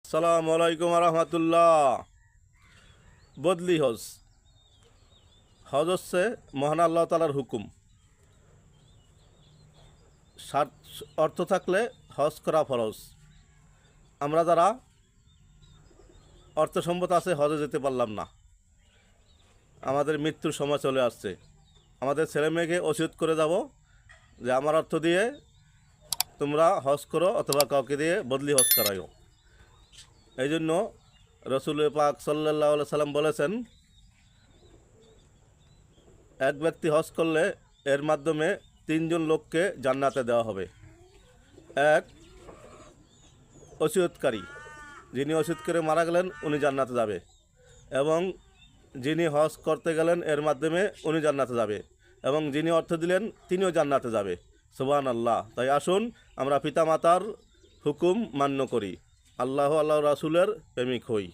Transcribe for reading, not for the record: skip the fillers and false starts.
আসসালামু আলাইকুম রহমতুল্লাহ। বদলি হজ হজ হচ্ছে মহান আল্লাহ তালার হুকুম। অর্থ থাকলে হজ করা ফরজ। আমরা যারা অর্থ সম্পদ আছে হজে যেতে পারলাম না, আমাদের মৃত্যুর সময় চলে আসছে, আমাদের ছেলে মেয়েকে ওসিয়ত করে যাব যে আমার অর্থ দিয়ে তোমরা হজ করো অথবা কাউকে দিয়ে বদলি হজ করাইও। এই জন্য রসুল পাক সাল্লাল্লাহু আলাইহি সাল্লাম বলেছেন, এক ব্যক্তি হজ করলে এর মাধ্যমে তিনজন লোককে জান্নাতে দেওয়া হবে। এক, ওসিয়তকারী, যিনি ওসিয়ত করে মারা গেলেন উনি জান্নাতে যাবে, এবং যিনি হজ করতে গেলেন এর মাধ্যমে উনি জান্নাতে যাবে, এবং যিনি অর্থ দিলেন তিনিও জান্নাতে যাবে। সুবহানাল্লাহ। তাই আসুন আমরা পিতামাতার হুকুম মান্য করি, আল্লাহ আল্লাহ রাসূলের প্রেমিক হই।